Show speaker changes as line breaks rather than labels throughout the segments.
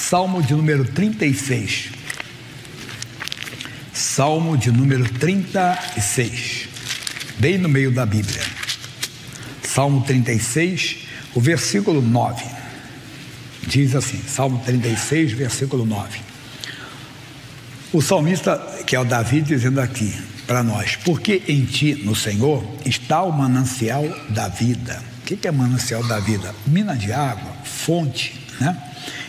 Salmo de número 36. Salmo de número 36, bem no meio da Bíblia. Salmo 36, o versículo 9. Diz assim, Salmo 36, versículo 9. O salmista, que é o Davi, dizendo aqui para nós: porque em ti, no Senhor, está o manancial da vida. O que é manancial da vida? Mina de água, fonte, né?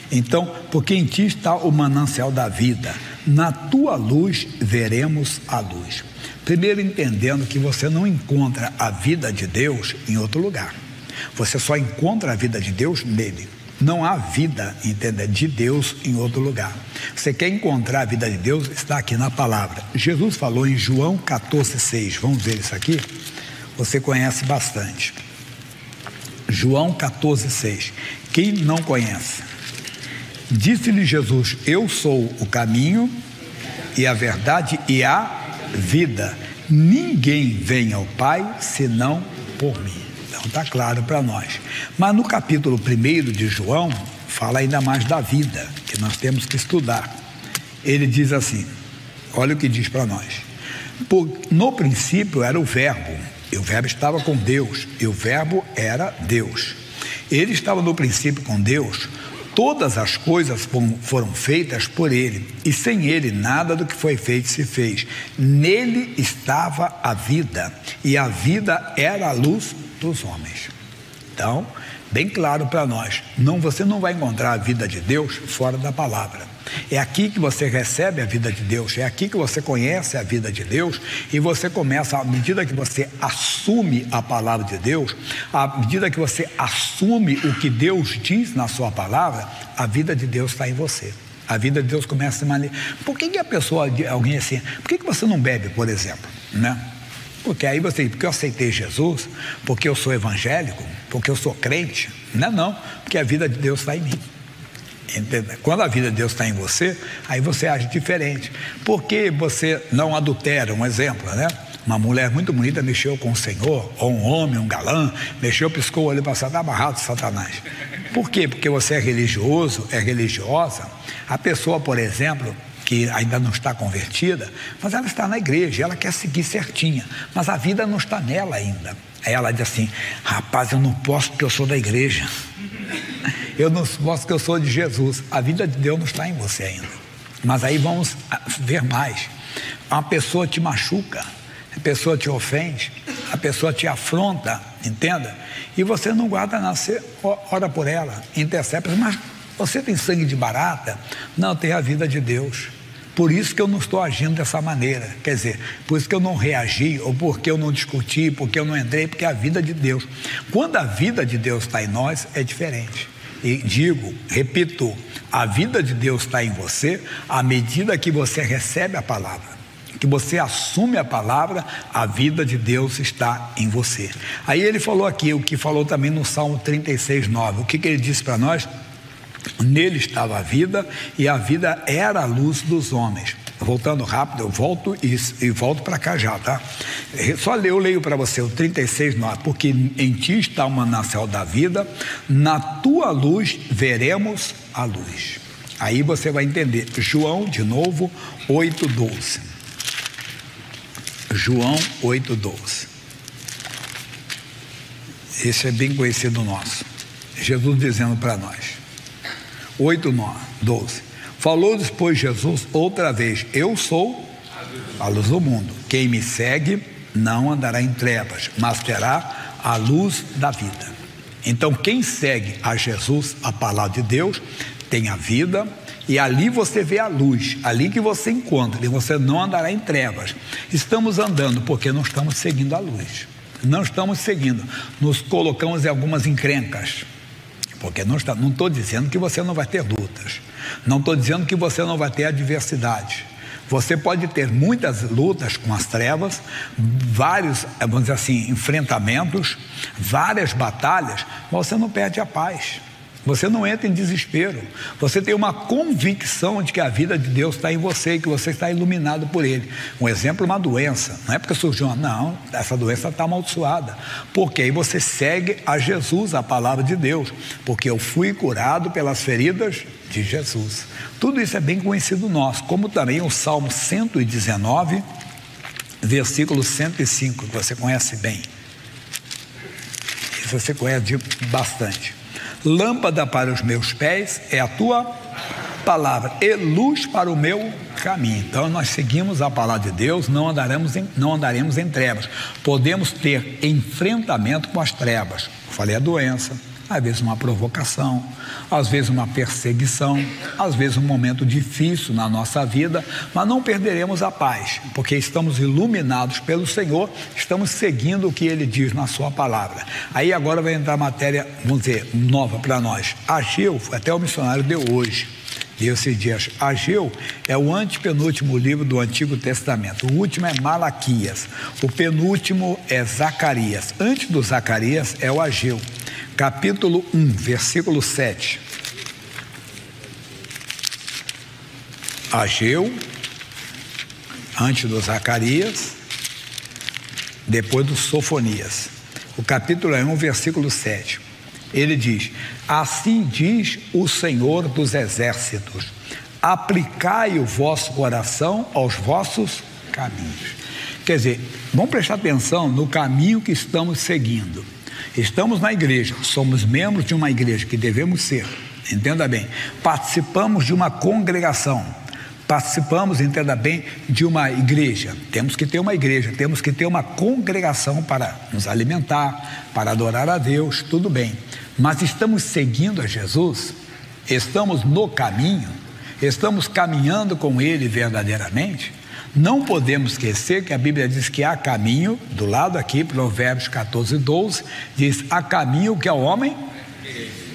Então, porque em ti está o manancial da vida, na tua luz veremos a luz. Primeiro, entendendo que você não encontra a vida de Deus em outro lugar. Você só encontra a vida de Deus nele. Não há vida, entenda, de Deus em outro lugar. Você quer encontrar a vida de Deus, está aqui na palavra. Jesus falou em João 14,6. Vamos ver isso aqui? Você conhece bastante. João 14,6. Quem não conhece? Disse-lhe Jesus: eu sou o caminho e a verdade e a vida. Ninguém vem ao Pai senão por mim. Então está claro para nós. Mas no capítulo 1 de João, fala ainda mais da vida, que nós temos que estudar. Ele diz assim, olha o que diz para nós: no princípio era o verbo, e o verbo estava com Deus, e o verbo era Deus. Ele estava no princípio com Deus. Todas as coisas foram feitas por ele, e sem ele nada do que foi feito se fez. Nele estava a vida, e a vida era a luz dos homens. Então, bem claro para nós, você não vai encontrar a vida de Deus fora da palavra. É aqui que você recebe a vida de Deus, é aqui que você conhece a vida de Deus, e você começa, à medida que você assume a palavra de Deus, à medida que você assume o que Deus diz na sua palavra, a vida de Deus está em você. A vida de Deus começa a se manifestar. Por que a pessoa, alguém assim, por que você não bebe, por exemplo, né? Porque aí você, porque eu aceitei Jesus, porque eu sou evangélico, porque eu sou crente, não, porque a vida de Deus está em mim. Entende? Quando a vida de Deus está em você, aí você age diferente. Porque você não adultera, um exemplo, né? Uma mulher muito bonita mexeu com o Senhor, ou um homem, um galã, mexeu, piscou o olho para estar amarrado, Satanás. Por quê? Porque você é religioso, é religiosa. A pessoa, por exemplo, que ainda não está convertida, mas ela está na igreja, ela quer seguir certinha, mas a vida não está nela ainda. Aí ela diz assim: rapaz, eu não posso porque eu sou da igreja. Eu não posso porque eu sou de Jesus. A vida de Deus não está em você ainda. Mas aí vamos ver mais. Uma pessoa te machuca, a pessoa te ofende, a pessoa te afronta, entenda? E você não guarda nada, você ora por ela, intercede. Mas você tem sangue de barata? Não, tem a vida de Deus. Por isso que eu não estou agindo dessa maneira. Quer dizer, por isso que eu não reagi, ou porque eu não discuti, porque eu não entrei, porque é a vida de Deus. Quando a vida de Deus está em nós, é diferente. E digo, repito, a vida de Deus está em você à medida que você recebe a palavra, que você assume a palavra, a vida de Deus está em você. Aí ele falou aqui, o que falou também no Salmo 36:9, o que ele disse para nós? Nele estava a vida, e a vida era a luz dos homens. Voltando rápido, eu volto e volto para cá já, tá? Eu leio para você o 36:9, porque em ti está o manancial da vida, na tua luz veremos a luz. Aí você vai entender. João, de novo, 8:12. João 8:12. Esse é bem conhecido nosso. Jesus dizendo para nós. 8:12. Falou depois Jesus outra vez: eu sou a luz do mundo. Quem me segue não andará em trevas, mas terá a luz da vida. Então quem segue a Jesus, a palavra de Deus, tem a vida, e ali você vê a luz, ali que você encontra, e você não andará em trevas. Estamos andando porque não estamos seguindo a luz, não estamos seguindo, nos colocamos em algumas encrencas. Porque não estou dizendo que você não vai ter lutas, não estou dizendo que você não vai ter adversidade. Você pode ter muitas lutas com as trevas, vários, vamos dizer assim, enfrentamentos, várias batalhas, mas você não perde a paz. Você não entra em desespero. Você tem uma convicção de que a vida de Deus está em você e que você está iluminado por Ele. Um exemplo, uma doença. Não é porque surgiu não, essa doença está amaldiçoada. Porque aí você segue a Jesus, a palavra de Deus. Porque eu fui curado pelas feridas de Jesus. Tudo isso é bem conhecido nosso, como também o Salmo 119, versículo 105, que você conhece bem. Isso você conhece bastante. Lâmpada para os meus pés é a tua palavra e luz para o meu caminho. Então nós seguimos a palavra de Deus, não andaremos em trevas. Podemos ter enfrentamento com as trevas. Eu falei a doença, às vezes uma provocação, às vezes uma perseguição, às vezes um momento difícil na nossa vida, mas não perderemos a paz, porque estamos iluminados pelo Senhor, estamos seguindo o que Ele diz na sua palavra. Aí agora vai entrar matéria, vamos dizer, nova para nós. Ageu, até o missionário deu hoje, e esses dias. Ageu é o antepenúltimo livro do Antigo Testamento. O último é Malaquias, o penúltimo é Zacarias. Antes do Zacarias é o Ageu. Capítulo 1, versículo 7. Ageu, antes do Zacarias, depois do Sofonias. O capítulo 1, versículo 7. Ele diz: assim diz o Senhor dos exércitos, aplicai o vosso coração aos vossos caminhos. Quer dizer, vamos prestar atenção no caminho que estamos seguindo. Estamos na igreja, somos membros de uma igreja, que devemos ser, entenda bem. Participamos de uma congregação, participamos, entenda bem, de uma igreja. Temos que ter uma igreja, temos que ter uma congregação para nos alimentar, para adorar a Deus, tudo bem. Mas estamos seguindo a Jesus? Estamos no caminho? Estamos caminhando com Ele verdadeiramente? Não podemos esquecer que a Bíblia diz que há caminho, do lado aqui, Provérbios 14, 12, diz: há caminho que ao homem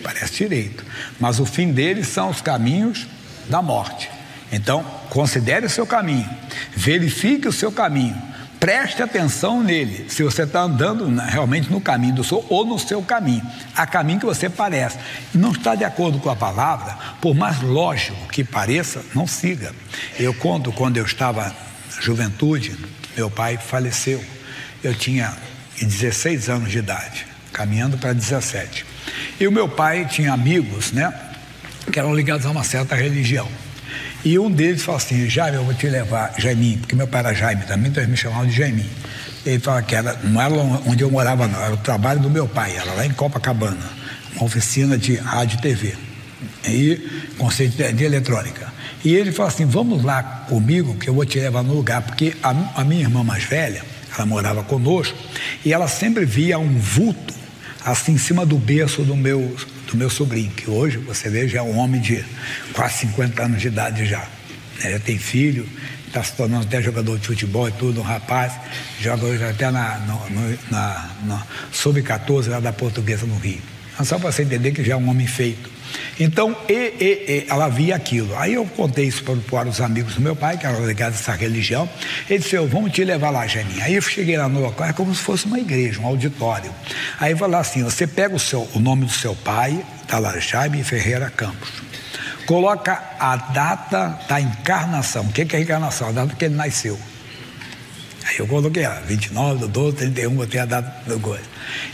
parece direito, mas o fim deles são os caminhos da morte. Então, considere o seu caminho, verifique o seu caminho, preste atenção nele, se você está andando realmente no caminho do Senhor ou no seu caminho. Há caminho que você parece, não está de acordo com a palavra, por mais lógico que pareça, não siga. Eu conto, quando eu estava na juventude, meu pai faleceu. Eu tinha 16 anos de idade, caminhando para 17. E o meu pai tinha amigos, né, que eram ligados a uma certa religião. E um deles falou assim: Jaime, eu vou te levar, Jaiminho, porque meu pai era Jaime também, então eles me chamavam de Jaiminho. Ele falou que não era onde eu morava, não, era o trabalho do meu pai, era lá em Copacabana, uma oficina de rádio e TV, e conceito de eletrônica. E ele falou assim: vamos lá comigo, que eu vou te levar no lugar, porque a minha irmã mais velha, ela morava conosco, e ela sempre via um vulto, assim, em cima do berço do meu sobrinho, que hoje, você vê, já é um homem de quase 50 anos de idade já. Ele tem filho, está se tornando até jogador de futebol e tudo, um rapaz, joga hoje até na Sub-14 lá da Portuguesa no Rio. Então, só para você entender que já é um homem feito. Então, ela via aquilo. Aí eu contei isso para os amigos do meu pai, que eram ligados a essa religião. Ele disse: vamos te levar lá, Janinha. Aí eu cheguei lá no local, é como se fosse uma igreja, um auditório. Aí falou assim: você pega o nome do seu pai, está lá, Jaime Ferreira Campos, coloca a data da encarnação. O que é a encarnação? A data que ele nasceu. Aí eu coloquei 29 do 12, 31, botei a data do coisa.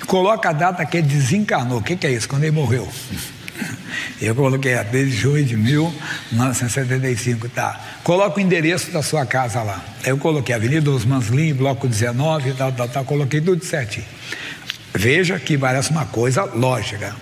Coloca a data que ele desencarnou. O que é isso? Quando ele morreu. Eu coloquei a 3 de junho de 1975, tá. Coloca o endereço da sua casa lá. Aí eu coloquei Avenida dos Manslin, bloco 19, tal, coloquei tudo certinho. Veja que parece uma coisa lógica.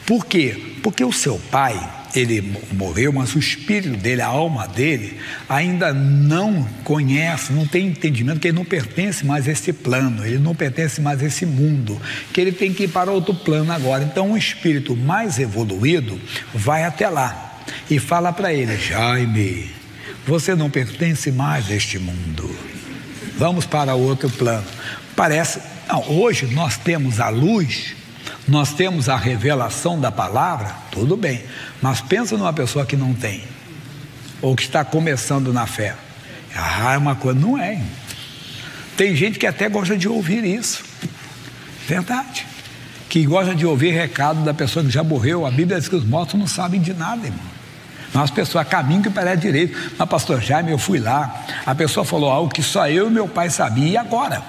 Por quê? Porque o seu pai, ele morreu, mas o espírito dele, a alma dele, ainda não conhece, não tem entendimento que ele não pertence mais a esse plano, ele não pertence mais a esse mundo, que ele tem que ir para outro plano agora. Então um espírito mais evoluído vai até lá e fala para ele: Jaime, você não pertence mais a este mundo, vamos para outro plano. Parece, não, hoje nós temos a luz, nós temos a revelação da palavra, tudo bem, mas pensa numa pessoa que não tem, ou que está começando na fé. É uma coisa, não é. Tem gente que até gosta de ouvir isso, verdade, que gosta de ouvir recado da pessoa que já morreu. A Bíblia diz que os mortos não sabem de nada, irmão. Mas as pessoas, caminho que parece direito. Mas pastor Jaime, eu fui lá, a pessoa falou algo que só eu e meu pai sabiam, e agora?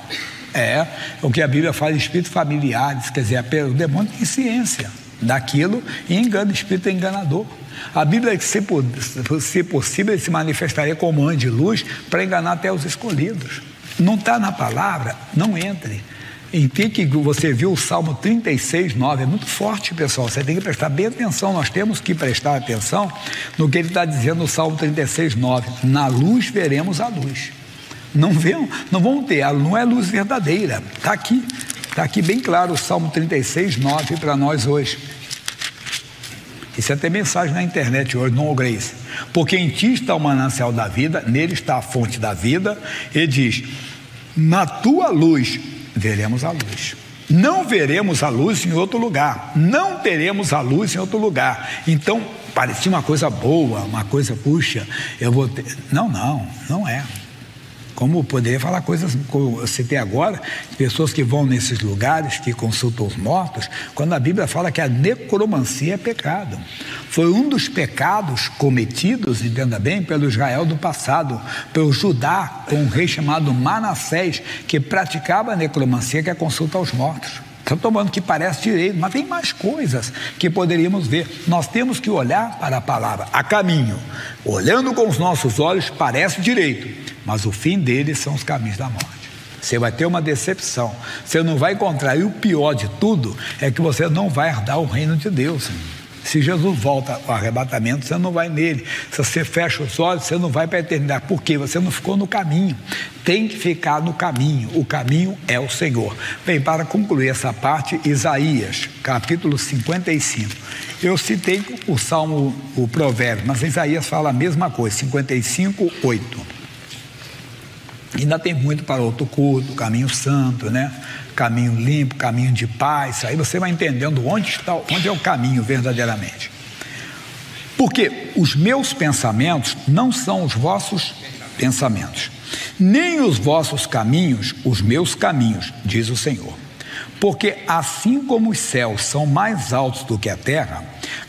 O que a Bíblia fala de espíritos familiares, quer dizer, o demônio tem ciência daquilo e engana, o espírito é enganador. A Bíblia diz que se possível ele se manifestaria como anjo de luz para enganar até os escolhidos. Não está na palavra, não entre. Em que você viu o Salmo 36:9, é muito forte, pessoal, você tem que prestar bem atenção, nós temos que prestar atenção no que ele está dizendo no Salmo 36:9, na luz veremos a luz. Não vão ter, não é luz verdadeira, está aqui bem claro o Salmo 36:9 para nós hoje. Isso é até mensagem na internet hoje, no Grace. Porque em ti está o manancial da vida, nele está a fonte da vida. Ele diz, na tua luz veremos a luz. Não veremos a luz em outro lugar. Não teremos a luz em outro lugar. Então, parecia uma coisa boa, uma coisa, puxa, eu vou ter... Não é. Como eu poderia falar coisas, como eu citei agora, pessoas que vão nesses lugares, que consultam os mortos, quando a Bíblia fala que a necromancia é pecado. Foi um dos pecados cometidos, entenda bem, pelo Israel do passado, pelo Judá, com um rei chamado Manassés, que praticava a necromancia, que é a consulta aos mortos. Estou tomando que parece direito, mas tem mais coisas que poderíamos ver. Nós temos que olhar para a palavra, a caminho. Olhando com os nossos olhos, parece direito, mas o fim deles são os caminhos da morte. Você vai ter uma decepção, você não vai encontrar, e o pior de tudo é que você não vai herdar o reino de Deus. Se Jesus volta ao arrebatamento, você não vai nele. Se você fecha os olhos, você não vai para a eternidade. Por quê? Você não ficou no caminho. Tem que ficar no caminho. O caminho é o Senhor. Bem, para concluir essa parte, Isaías, capítulo 55. Eu citei o Salmo, o Provérbio, mas Isaías fala a mesma coisa, 55:8. Ainda tem muito para outro culto, caminho santo, né? Caminho limpo, caminho de paz. Aí você vai entendendo onde é o caminho verdadeiramente. Porque os meus pensamentos não são os vossos pensamentos, nem os vossos caminhos os meus caminhos, diz o Senhor. Porque assim como os céus são mais altos do que a terra,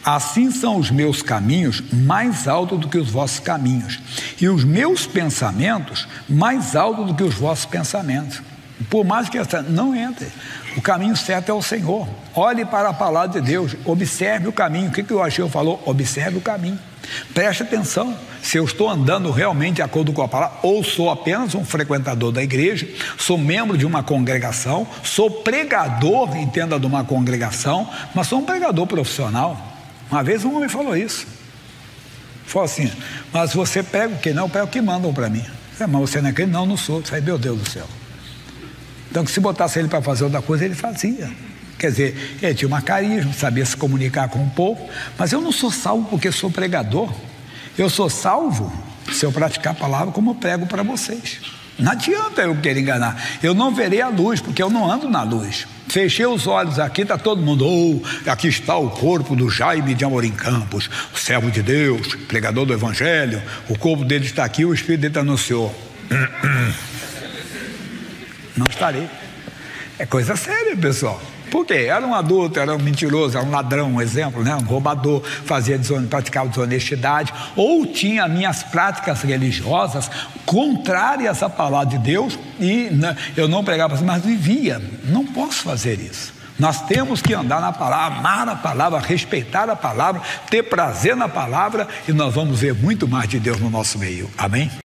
assim são os meus caminhos mais altos do que os vossos caminhos, e os meus pensamentos mais altos do que os vossos pensamentos. Por mais que não entre, o caminho certo é o Senhor. Olhe para a palavra de Deus, observe o caminho. O que o Ageu falou? Observe o caminho, preste atenção se eu estou andando realmente de acordo com a palavra, ou sou apenas um frequentador da igreja, sou membro de uma congregação, sou pregador, entenda, de uma congregação, mas sou um pregador profissional. Uma vez um homem falou isso, falou assim, mas você prega o que? Não, eu prego o que mandam para mim. Mas você não é crente? Não sou. Aí, meu Deus do céu. Então, que se botasse ele para fazer outra coisa, ele fazia. Quer dizer, ele tinha uma carisma, sabia se comunicar com o povo, mas eu não sou salvo porque sou pregador. Eu sou salvo se eu praticar a palavra como eu prego para vocês. Não adianta eu querer enganar. Eu não verei a luz, porque eu não ando na luz. Fechei os olhos aqui, está todo mundo, aqui está o corpo do Jaime de Amorim Campos, o servo de Deus, pregador do Evangelho, o corpo dele está aqui, o Espírito dele está no Senhor. Não estarei. É coisa séria, pessoal. Por quê? Era um adulto, era um mentiroso, era um ladrão, um exemplo, né? Um roubador, praticava desonestidade, ou tinha minhas práticas religiosas contrárias à palavra de Deus, e eu não pregava assim, mas vivia. Não posso fazer isso. Nós temos que andar na palavra, amar a palavra, respeitar a palavra, ter prazer na palavra, e nós vamos ver muito mais de Deus no nosso meio. Amém?